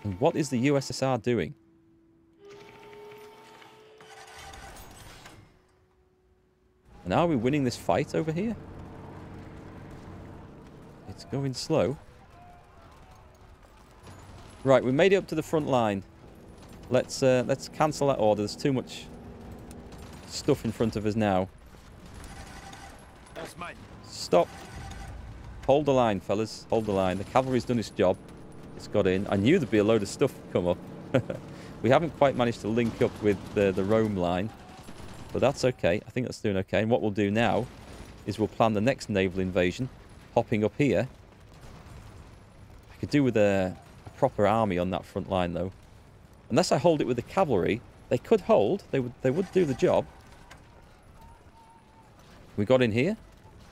And what is the USSR doing? And are we winning this fight over here? It's going slow. Right, we made it up to the front line. Let's cancel that order. There's too much stuff in front of us now. Stop. Hold the line, fellas. Hold the line. The cavalry's done its job. It's got in. I knew there'd be a load of stuff come up. We haven't quite managed to link up with the Rome line. But that's okay. I think that's doing okay. And what we'll do now is we'll plan the next naval invasion. Hopping up here. I could do with a proper army on that front line, though. Unless I hold it with the cavalry, they could hold. They would do the job. We got in here.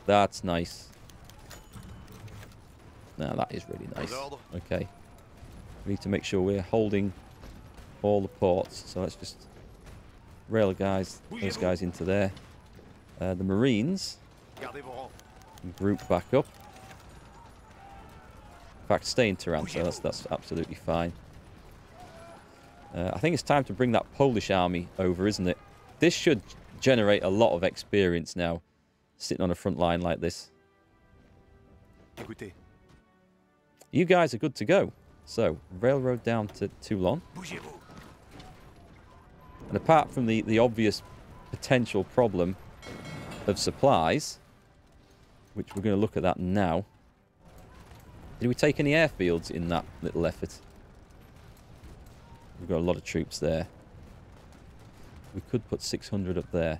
That's nice. Now that is really nice. Okay. We need to make sure we're holding all the ports. So let's just rail those guys into there. The Marines group back up. In fact, stay in Taranto. That's absolutely fine. I think it's time to bring that Polish army over, isn't it? This should generate a lot of experience now, sitting on a front line like this. You guys are good to go. So, railroad down to Toulon. And apart from the obvious potential problem of supplies, which we're going to look at that now. Did we take any airfields in that little effort? We've got a lot of troops there. We could put 600 up there.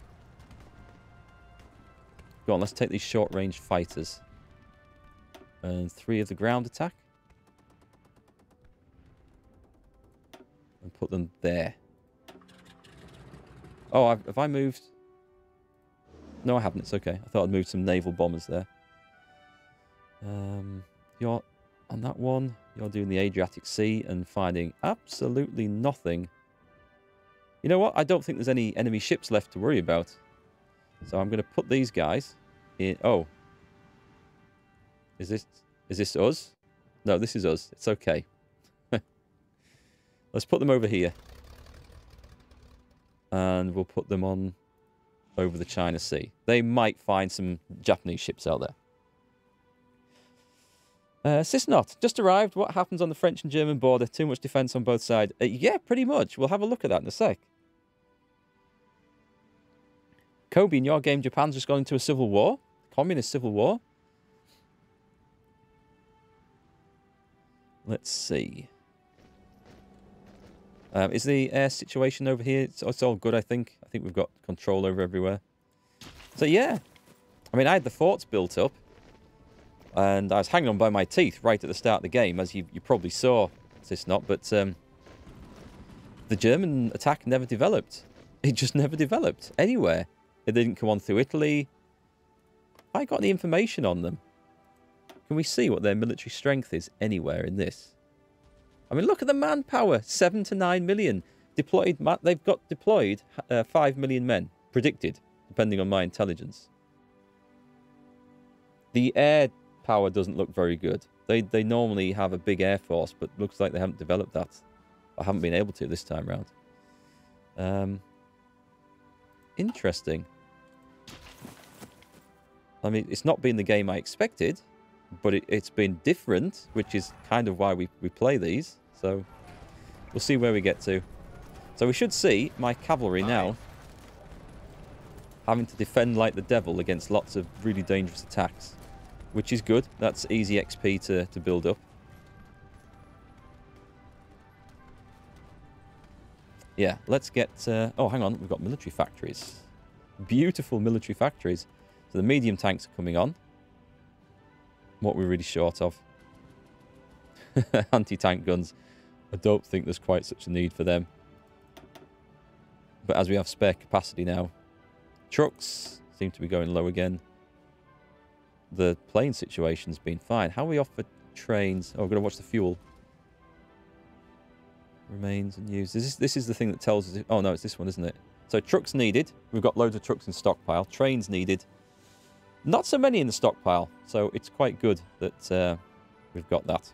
Go on, let's take these short-range fighters. And 3 of the ground attack. And put them there. Oh, have I moved? No, I haven't. It's okay. I thought I'd moved some naval bombers there. You're on that one. You're doing the Adriatic Sea and finding absolutely nothing. You know what? I don't think there's any enemy ships left to worry about. So I'm going to put these guys in. Oh. Is this us? No, this is us. It's okay. Let's put them over here. And we'll put them on over the China Sea. They might find some Japanese ships out there. Cisnot, just arrived. What happens on the French and German border? Too much defence on both sides. Yeah, pretty much. We'll have a look at that in a sec. Kobe, in your game, Japan's just gone into a civil war? Communist civil war? Let's see. Is the air situation over here? It's all good, I think. I think we've got control over everywhere. So, yeah. I mean, I had the forts built up. And I was hanging on by my teeth right at the start of the game, as you probably saw, Cisnot. But the German attack never developed. It just never developed anywhere. It didn't come on through Italy. I got any information on them. Can we see what their military strength is anywhere in this? I mean, look at the manpower. 7 to 9 million. Deployed. They've got deployed 5 million men. Predicted, depending on my intelligence. The air power doesn't look very good. They normally have a big air force, but looks like they haven't developed that. I haven't been able to this time around. Interesting. I mean, it's not been the game I expected, but it's been different, which is kind of why we play these. So we'll see where we get to. So we should see my cavalry now having to defend like the devil against lots of really dangerous attacks. Which is good. That's easy XP to build up. Yeah, let's get... oh, hang on. We've got military factories. Beautiful military factories. So the medium tanks are coming on. What we're really short of. Anti-tank guns. I don't think there's quite such a need for them. But as we have spare capacity now. Trucks seem to be going low again. The plane situation's been fine. How are we off for trains? Oh, we're going to watch the fuel. Remains and used. This is the thing that tells us... Oh, no, it's this one, isn't it? So, trucks needed. We've got loads of trucks in stockpile. Trains needed. Not so many in the stockpile. So, it's quite good that we've got that.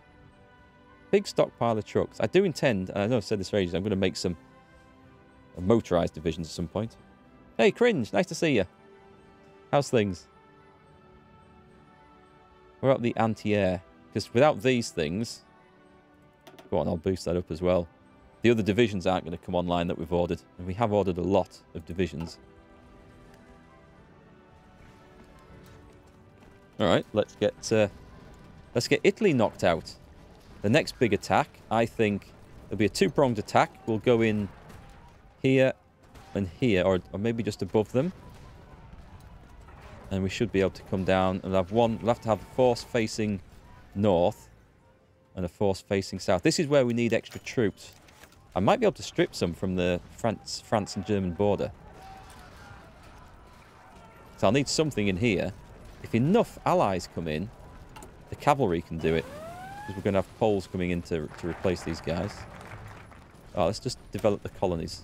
Big stockpile of trucks. I do intend, and I know I've said this for ages, I'm going to make some motorised divisions at some point. Hey, Cringe, nice to see you. How's things? We're up the anti-air. Because without these things... Go on, I'll boost that up as well. The other divisions aren't going to come online that we've ordered. And we have ordered a lot of divisions. Alright, let's get Italy knocked out. The next big attack, I think, there'll be a two-pronged attack. We'll go in here and here, or maybe just above them. And we should be able to come down and have one. We'll have to have a force facing north and a force facing south. This is where we need extra troops. I might be able to strip some from the France and German border. So I'll need something in here. If enough allies come in, the cavalry can do it. Because we're going to have Poles coming in to replace these guys. Oh, let's just develop the colonies.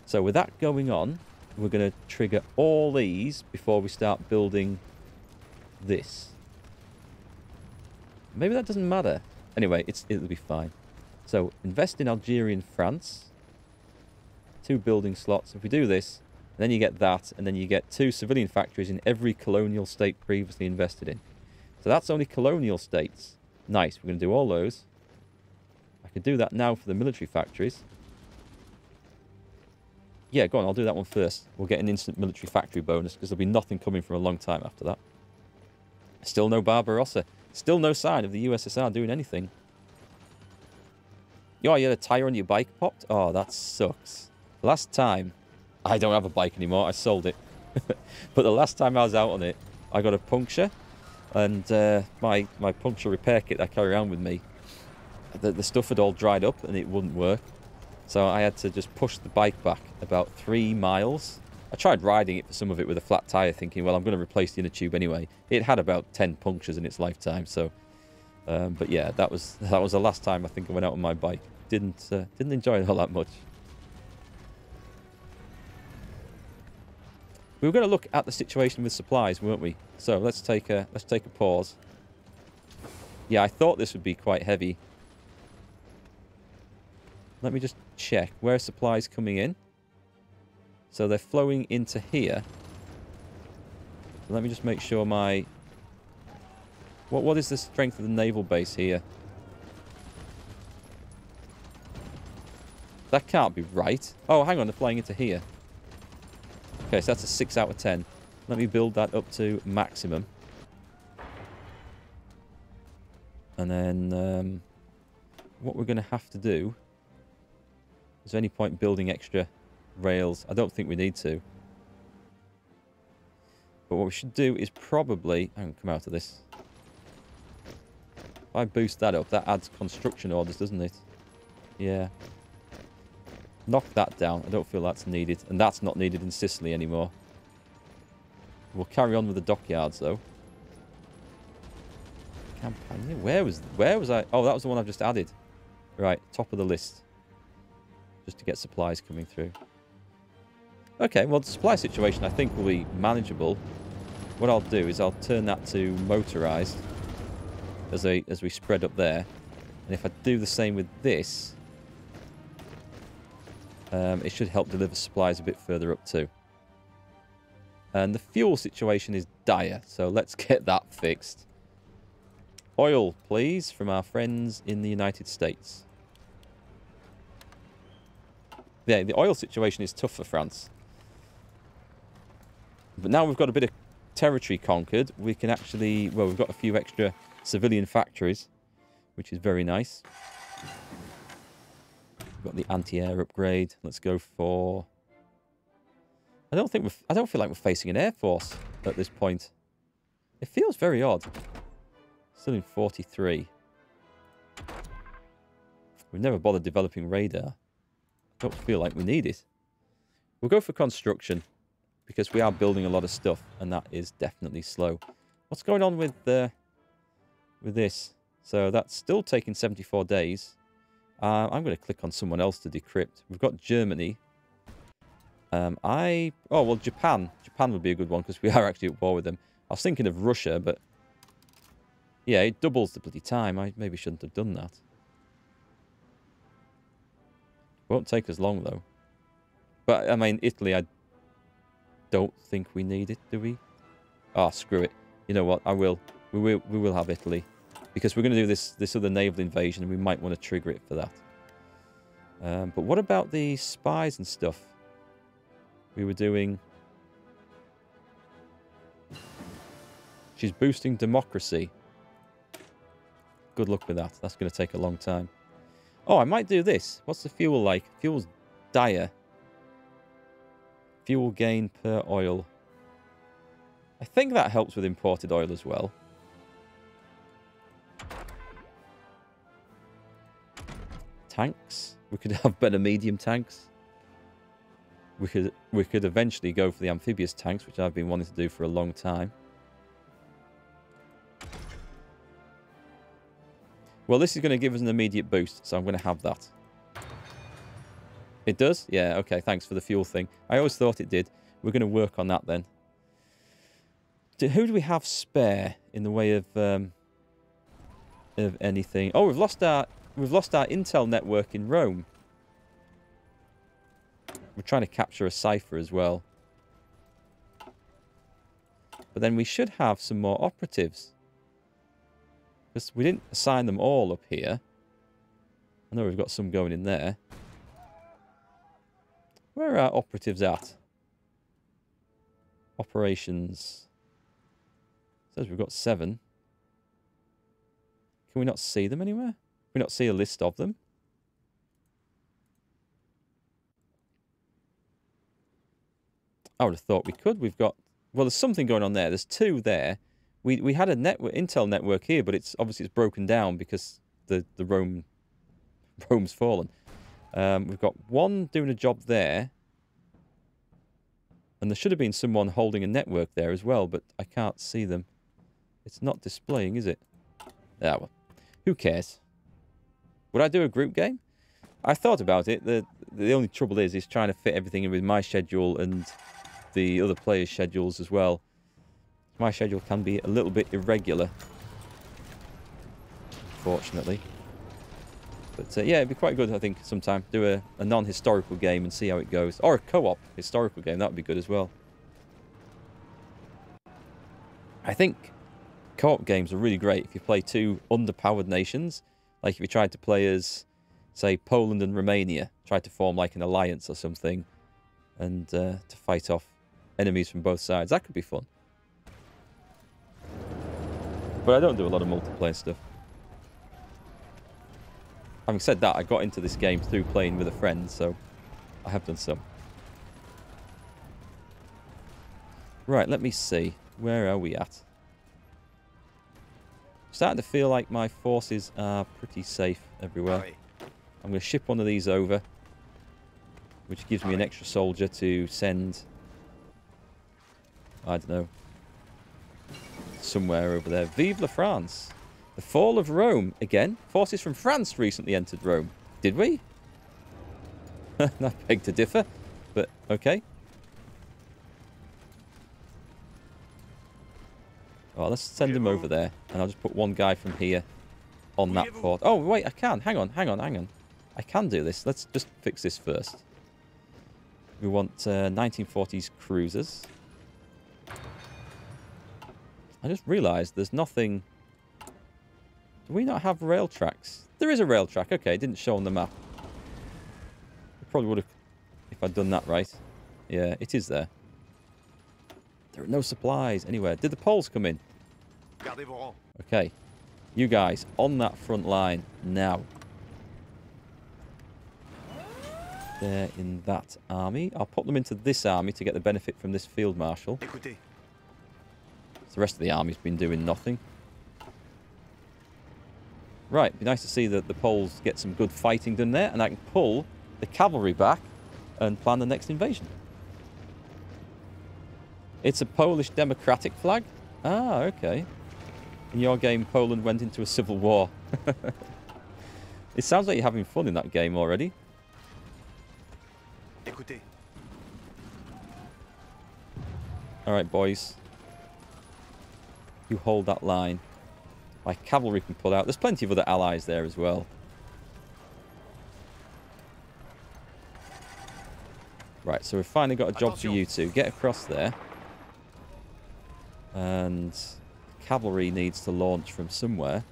So with that going on, we're going to trigger all these before we start building this. Maybe that doesn't matter. Anyway, it'll be fine. So invest in Algeria and France. 2 building slots. If we do this, then you get that, and then you get 2 civilian factories in every colonial state previously invested in. So that's only colonial states. Nice. We're going to do all those. I could do that now for the military factories. Yeah, go on, I'll do that one first. We'll get an instant military factory bonus, because there'll be nothing coming for a long time after that. Still no Barbarossa. Still no sign of the USSR doing anything. Oh, you had a tyre on your bike popped? Oh, that sucks. Last time... I don't have a bike anymore. I sold it. But the last time I was out on it, I got a puncture. And my puncture repair kit I carry around with me, the stuff had all dried up and it wouldn't work. So I had to just push the bike back about 3 miles. I tried riding it for some of it with a flat tyre, thinking, well, I'm going to replace the inner tube anyway. It had about 10 punctures in its lifetime, so... but yeah, that was the last time I think I went out on my bike. Didn't enjoy it all that much. We were going to look at the situation with supplies, weren't we? So let's take a pause. Yeah, I thought this would be quite heavy. Let me just check. Where are supplies coming in? So they're flowing into here. Let me just make sure my... What is the strength of the naval base here? That can't be right. Oh, hang on. They're flying into here. Okay, so that's a 6 out of 10. Let me build that up to maximum. And then what we're going to have to do... Is there any point building extra rails? I don't think we need to. But what we should do is probably... I'm going to come out of this. If I boost that up, that adds construction orders, doesn't it? Yeah. Knock that down. I don't feel that's needed. And that's not needed in Sicily anymore. We'll carry on with the dockyards, though. Campania. Where was I? Oh, that was the one I've just added. Right, top of the list. Just to get supplies coming through. Okay, well, the supply situation, I think, will be manageable. What I'll do is I'll turn that to motorized as we spread up there. And if I do the same with this, it should help deliver supplies a bit further up too. And the fuel situation is dire, so let's get that fixed. Oil, please, from our friends in the United States. Yeah, the oil situation is tough for France. But now we've got a bit of territory conquered, we can actually... Well, we've got a few extra civilian factories, which is very nice. We've got the anti-air upgrade. Let's go for... I don't feel like we're facing an air force at this point. It feels very odd. Still in 43. We've never bothered developing radar. I don't feel like we need it. We'll go for construction because we are building a lot of stuff and that is definitely slow. What's going on with this? So that's still taking 74 days. I'm going to click on someone else to decrypt. We've got Germany. Oh, well, Japan. Japan would be a good one because we are actually at war with them. I was thinking of Russia, but yeah, it doubles the bloody time. I maybe shouldn't have done that. Won't take us long, though. But, I mean, Italy, I don't think we need it, do we? Oh, screw it. You know what? I will. We will have Italy. Because we're going to do this other naval invasion, and we might want to trigger it for that. But what about the spies and stuff? We were doing... She's boosting democracy. Good luck with that. That's going to take a long time. Oh, I might do this. What's the fuel like? Fuel's dire. Fuel gain per oil. I think that helps with imported oil as well. Tanks. We could have better medium tanks. We could eventually go for the amphibious tanks, which I've been wanting to do for a long time. Well, this is going to give us an immediate boost, so I'm going to have that. It does? Yeah, okay, thanks for the fuel thing. I always thought it did. We're going to work on that then. Who do we have spare in the way of anything? Oh, we've lost our intel network in Rome. We're trying to capture a cipher as well. But then we should have some more operatives. Because we didn't assign them all up here. I know we've got some going in there. Where are our operatives at? Operations. It says we've got 7. Can we not see them anywhere? Can we not see a list of them? I would have thought we could. We've got... Well, there's something going on there. There's 2 there. We had a intel network here, but it's obviously it's broken down because the Rome's fallen. We've got 1 doing a job there. And there should have been someone holding a network there as well, but I can't see them. It's not displaying, is it? Ah, well. Who cares? Would I do a group game? I thought about it. The only trouble is trying to fit everything in with my schedule and the other players' schedules as well. My schedule can be a little bit irregular, fortunately. But yeah, it'd be quite good, I think, sometime. Do a non-historical game and see how it goes. Or a co-op historical game, that would be good as well. I think co-op games are really great if you play 2 underpowered nations. Like if you tried to play as, say, Poland and Romania. Tried to form like an alliance or something. And to fight off enemies from both sides. That could be fun. But I don't do a lot of multiplayer stuff. Having said that, I got into this game through playing with a friend, so I have done some. Right, let me see. Where are we at? Starting to feel like my forces are pretty safe everywhere. I'm going to ship one of these over, which gives me an extra soldier to send, I don't know, somewhere over there. Vive la France! The fall of Rome. Again, forces from France recently entered Rome. Did we? I beg to differ, but okay. Oh, let's send him over there, and I'll just put 1 guy from here on that fort. Oh, wait, I can. Hang on. I can do this. Let's just fix this first. We want 1940s cruisers. I just realised there's nothing... Do we not have rail tracks? There is a rail track. Okay, it didn't show on the map. I probably would have if I'd done that right. Yeah, it is there. There are no supplies anywhere. Did the Poles come in? Okay. You guys, on that front line now. They're in that army. I'll put them into this army to get the benefit from this field marshal. The rest of the army's been doing nothing. Right, it'd be nice to see that the Poles get some good fighting done there, and I can pull the cavalry back and plan the next invasion. It's a Polish democratic flag? Ah, okay. In your game, Poland went into a civil war. It sounds like you're having fun in that game already. Alright, boys. You hold that line. My cavalry can pull out. There's plenty of other allies there as well. Right, so we've finally got a job for you two. Get across there. And cavalry needs to launch from somewhere.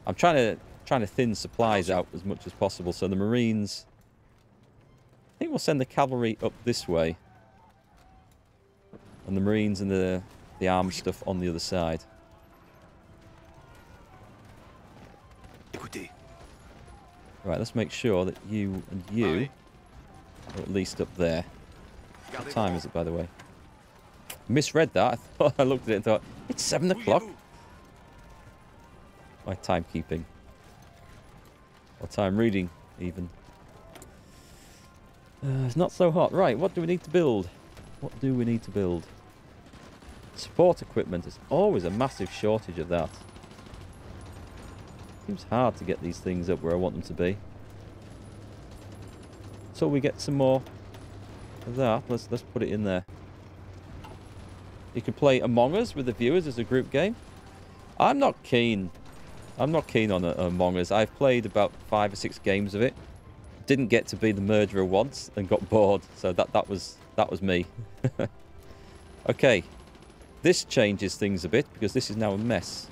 I'm trying to thin supplies out as much as possible. So the Marines, I think we'll send the cavalry up this way, and the Marines and the armed stuff on the other side. Right, let's make sure that you and you are at least up there. What time is it, by the way? Misread that. I thought I looked at it and thought, it's 7 o'clock. My timekeeping. Or time reading, even. It's not so hot. Right, what do we need to build? What do we need to build? Support equipment. There's always a massive shortage of that. Seems hard to get these things up where I want them to be. So we get some more of that. Let's put it in there. You can play Among Us with the viewers as a group game. I'm not keen. I'm not keen on Among Us. I've played about 5 or 6 games of it. Didn't get to be the murderer once and got bored. So that was me. Okay. This changes things a bit because this is now a mess.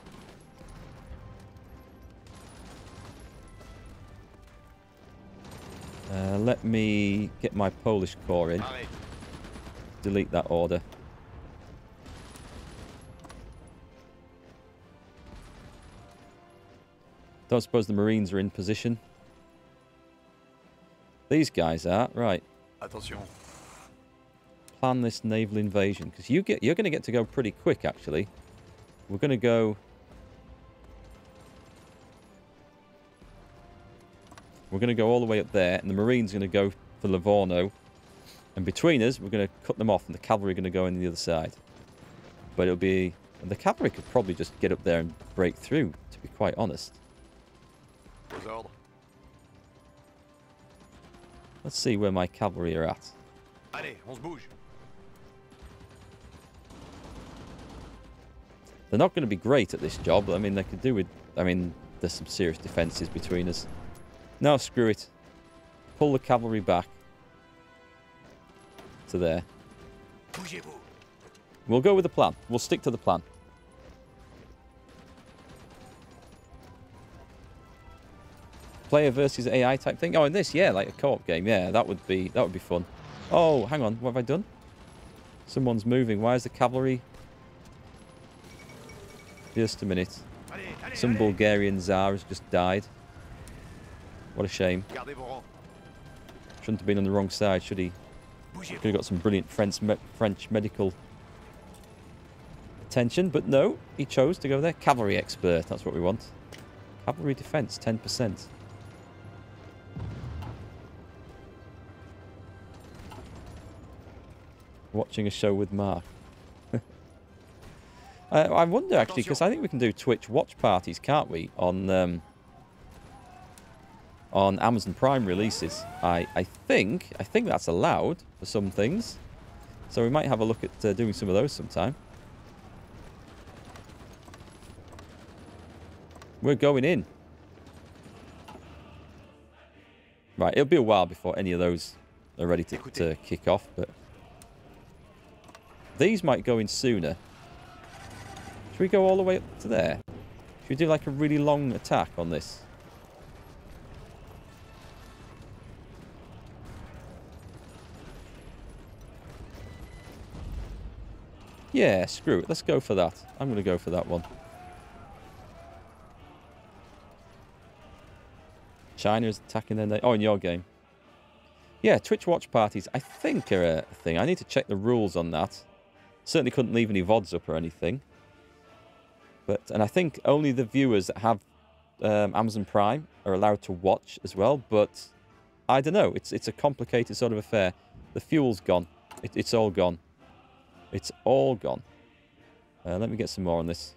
Let me get my Polish corps in. Delete that order. Don't suppose the Marines are in position. These guys are. Right. Attention. Plan this naval invasion. Because you're going to get to go pretty quick, actually. We're going to go... We're going to go all the way up there, and the Marines are going to go for Livorno. And between us, we're going to cut them off, and the cavalry are going to go on the other side. But it'll be... And the cavalry could probably just get up there and break through, to be quite honest. Let's see where my cavalry are at. Allez, on se bouge. They're not going to be great at this job. I mean, they could do with... I mean, there's some serious defences between us. No, screw it. Pull the cavalry back to there. We'll go with the plan. We'll stick to the plan. Player versus AI type thing. Oh, and this, yeah, like a co-op game. Yeah, that would be fun. Oh, hang on. What have I done? Someone's moving. Why is the cavalry? Just a minute. Some Bulgarian Tsar has just died. What a shame. Shouldn't have been on the wrong side, should he? Could have got some brilliant French medical attention, but no, he chose to go there. Cavalry expert, that's what we want. Cavalry defense, 10%. Watching a show with Mark. I wonder, actually, because I think we can do Twitch watch parties, can't we? On Amazon Prime releases. I think that's allowed for some things. So we might have a look at doing some of those sometime. We're going in. Right, it'll be a while before any of those are ready to kick off, but these might go in sooner. Should we go all the way up to there? Should we do like a really long attack on this? Yeah, screw it. Let's go for that. I'm going to go for that one. China is attacking their... Oh, in your game. Yeah, Twitch watch parties, I think, are a thing. I need to check the rules on that. Certainly couldn't leave any VODs up or anything. And I think only the viewers that have Amazon Prime are allowed to watch as well. But I don't know. It's a complicated sort of affair. The fuel's gone. It's all gone. It's all gone. Let me get some more on this.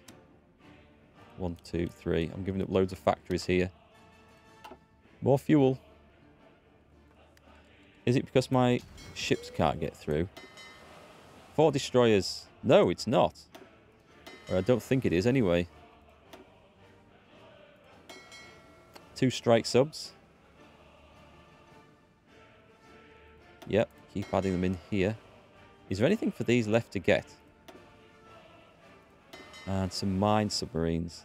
1, 2, 3. I'm giving up loads of factories here. More fuel. Is it because my ships can't get through? 4 destroyers. No, it's not. Or I don't think it is anyway. 2 strike subs. Yep, keep adding them in here. Is there anything for these left to get? And some mine submarines.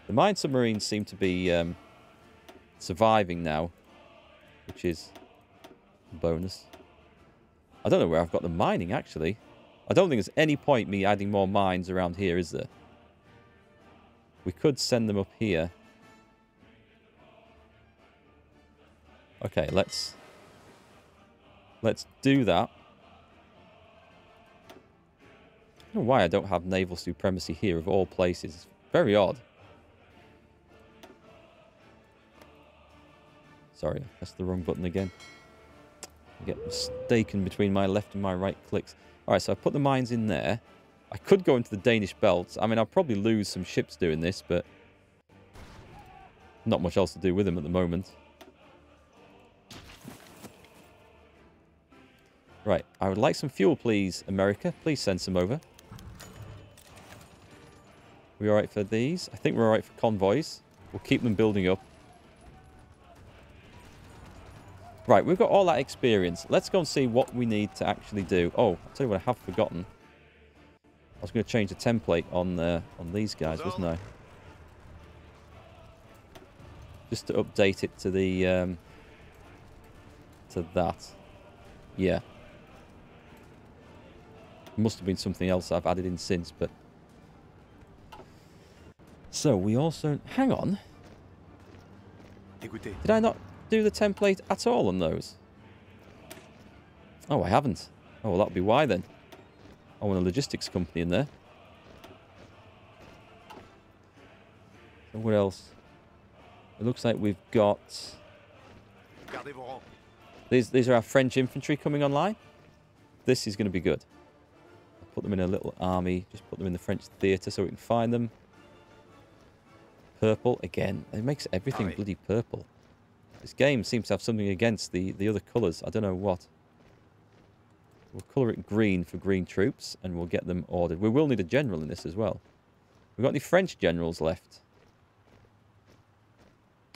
The mine submarines seem to be surviving now, which is a bonus. I don't know where I've got the mining, actually. I don't think there's any point me adding more mines around here, is there? We could send them up here. Okay, let's do that. I don't know why I don't have naval supremacy here, of all places. It's very odd. Sorry, I pressed the wrong button again. I get mistaken between my left and my right clicks. Alright, so I put the mines in there. I could go into the Danish belts. I mean, I'll probably lose some ships doing this, but not much else to do with them at the moment. Right, I would like some fuel, please, America. Please send some over. We alright for these? I think we're alright for convoys. We'll keep them building up. Right, we've got all that experience. Let's go and see what we need to actually do. Oh, I'll tell you what I have forgotten. I was going to change the template on these guys, wasn't I? Just to update it to the to that. Yeah. Must have been something else I've added in since, but so we also hang on. Écoutez. Did I not do the template at all on those? Oh, I haven't. Oh, well, that'll be why then. I want a logistics company in there. So what else? It looks like we've got... Gardez vos rangs. These are our French infantry coming online. This is going to be good. I'll put them in a little army. Just put them in the French theatre so we can find them. Purple. Again, it makes everything bloody purple. This game seems to have something against the other colours. I don't know what. We'll colour it green for green troops, and we'll get them ordered. We will need a general in this as well. We've got any French generals left?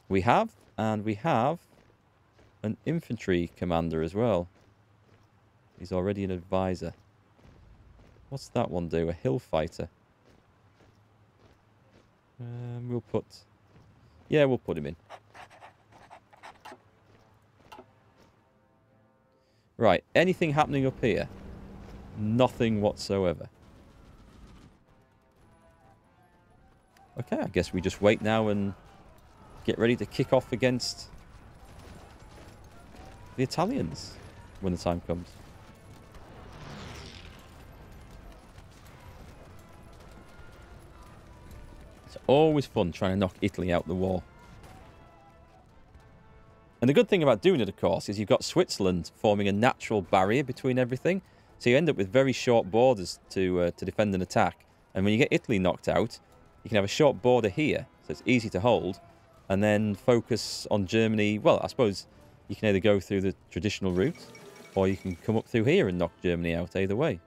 We have, and we have an infantry commander as well. He's already an advisor. What's that one do? A hill fighter. We'll put... Yeah, we'll put him in. Right, anything happening up here? Nothing whatsoever. Okay, I guess we just wait now and get ready to kick off against the Italians when the time comes. It's always fun trying to knock Italy out the war. And the good thing about doing it, of course, is you've got Switzerland forming a natural barrier between everything. So you end up with very short borders to defend an attack. And when you get Italy knocked out, you can have a short border here, so it's easy to hold, and then focus on Germany. Well, I suppose you can either go through the traditional route, or you can come up through here and knock Germany out either way.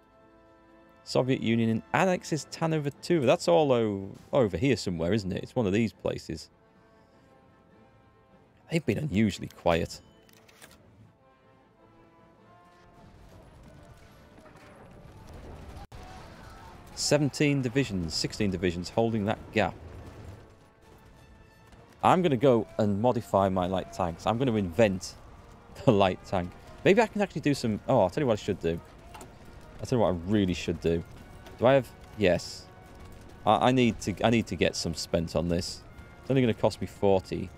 Soviet Union annexes Tanova. That's all over here somewhere, isn't it? It's one of these places. They've been unusually quiet. "17 divisions, 16 divisions holding that gap." I'm going to go and modify my light tanks. I'm going to invent the light tank. Maybe I can actually do some... Oh, I'll tell you what I should do. I'll tell you what I really should do. Do I have... Yes. I need to get some spent on this. It's only going to cost me 40.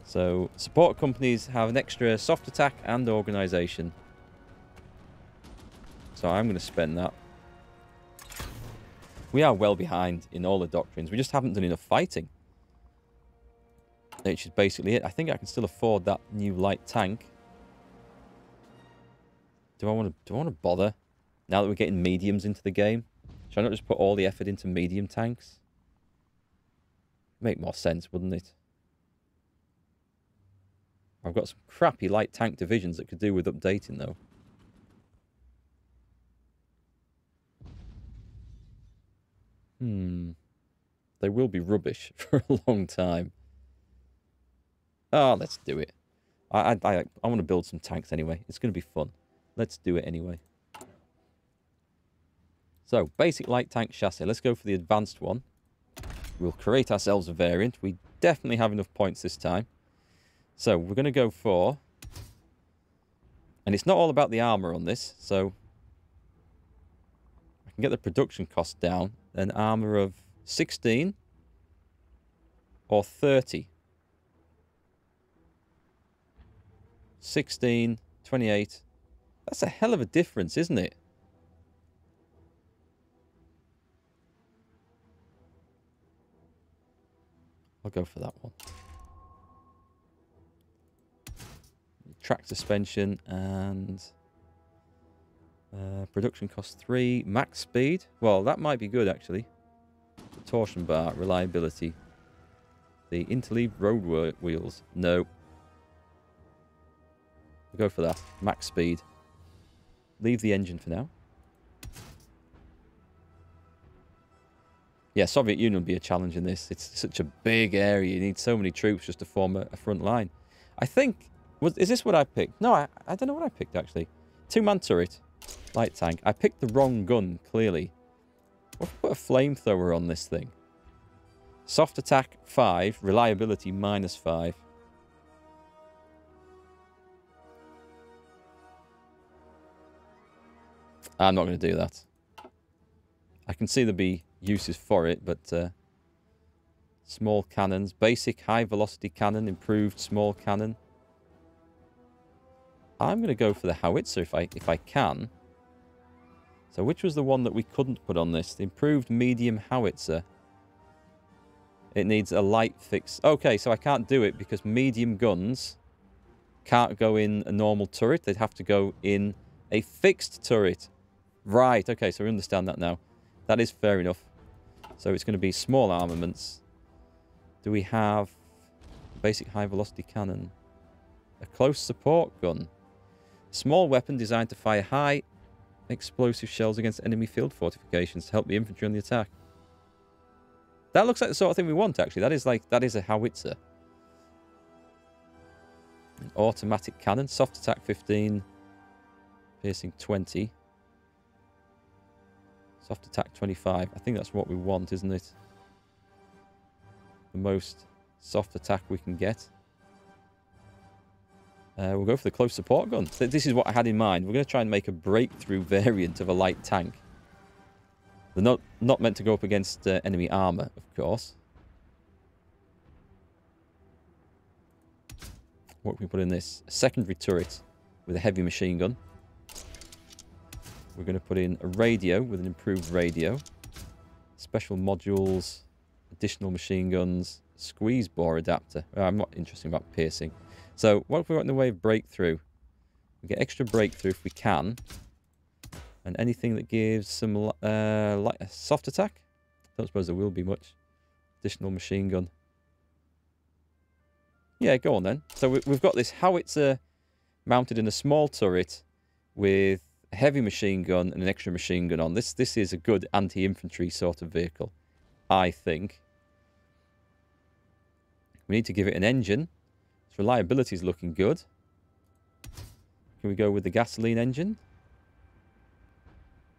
So, support companies have an extra soft attack and organisation. So I'm going to spend that. We are well behind in all the doctrines. We just haven't done enough fighting. Which is basically it. I think I can still afford that new light tank. Do I want to bother? Now that we're getting mediums into the game? Should I not just put all the effort into medium tanks? Make more sense, wouldn't it? I've got some crappy light tank divisions that could do with updating, though. They will be rubbish for a long time. Oh, let's do it. I want to build some tanks anyway. It's going to be fun. Let's do it anyway. So, basic light tank chassis. Let's go for the advanced one. We'll create ourselves a variant. We definitely have enough points this time. So, we're going to go for... And it's not all about the armor on this, so... I can get the production cost down. An armor of 16 or 30. 16, 28. That's a hell of a difference, isn't it? I'll go for that one. Track suspension and production cost 3. Max speed. Well, that might be good actually. Torsion bar, reliability. The interleaved road wheels. No. We'll go for that. Max speed. Leave the engine for now. Yeah, Soviet Union would be a challenge in this. It's such a big area. You need so many troops just to form a front line. I think... Is this what I picked? No, I don't know what I picked, actually. 2-man turret. Light tank. I picked the wrong gun, clearly. What if I put a flamethrower on this thing? Soft attack, 5. Reliability, -5. I'm not going to do that. I can see there'll be uses for it, but small cannons, basic high velocity cannon, improved small cannon. I'm going to go for the howitzer if I can. So which was the one that we couldn't put on this? The improved medium howitzer. It needs a light fix. Okay, so I can't do it because medium guns can't go in a normal turret. They'd have to go in a fixed turret. Right, okay, so we understand that now. That is fair enough. So it's going to be small armaments. Do we have basic high velocity cannon? A close support gun. Small weapon designed to fire high explosive shells against enemy field fortifications to help the infantry on the attack. That looks like the sort of thing we want, actually. That is a howitzer. An automatic cannon. Soft attack 15. Piercing 20. Soft attack 25. I think that's what we want, isn't it? The most soft attack we can get. We'll go for the close support gun. This is what I had in mind. We're going to try and make a breakthrough variant of a light tank. They're not meant to go up against enemy armor, of course. What can we put in this? A secondary turret with a heavy machine gun. We're going to put in a radio with an improved radio. Special modules, additional machine guns, squeeze bore adapter. I'm not interested about piercing. So what have we got in the way of breakthrough? We get extra breakthrough if we can. And anything that gives some light, soft attack? Don't suppose there will be much. Additional machine gun. Yeah, go on then. So we've got this howitzer mounted in a small turret with a heavy machine gun and an extra machine gun on. This is a good anti-infantry sort of vehicle, I think. We need to give it an engine. Its reliability is looking good. Can we go with the gasoline engine?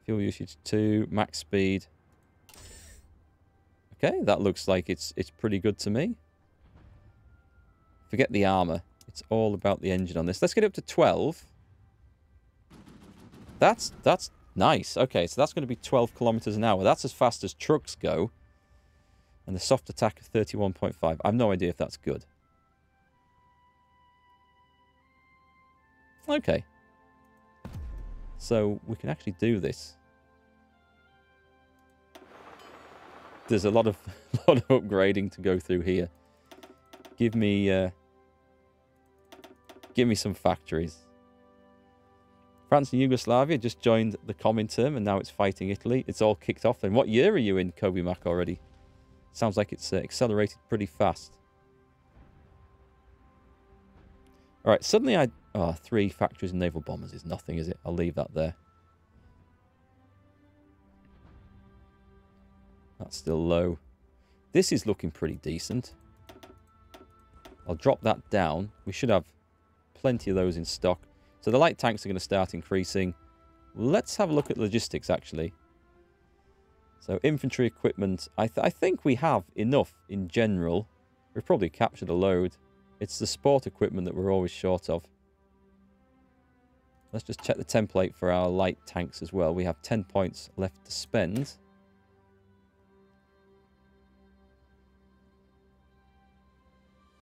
Fuel usage 2, max speed. Okay, that looks like it's pretty good to me. Forget the armor. It's all about the engine on this. Let's get it up to 12. That's nice. Okay, so that's going to be 12 kilometers an hour. That's as fast as trucks go. And the soft attack of 31.5. I have no idea if that's good. Okay. So we can actually do this. There's a lot of upgrading to go through here. Give me some factories. France and Yugoslavia just joined the Comintern and now it's fighting Italy. It's all kicked off then. What year are you in, Kobe Mac, already? Sounds like it's accelerated pretty fast. All right, suddenly 3 factories and naval bombers is nothing, is it? I'll leave that there. That's still low. This is looking pretty decent. I'll drop that down. We should have plenty of those in stock. So the light tanks are going to start increasing. Let's have a look at logistics, actually. So infantry equipment, I think we have enough in general. We've probably captured a load. It's the sport equipment that we're always short of. Let's just check the template for our light tanks as well. We have 10 points left to spend.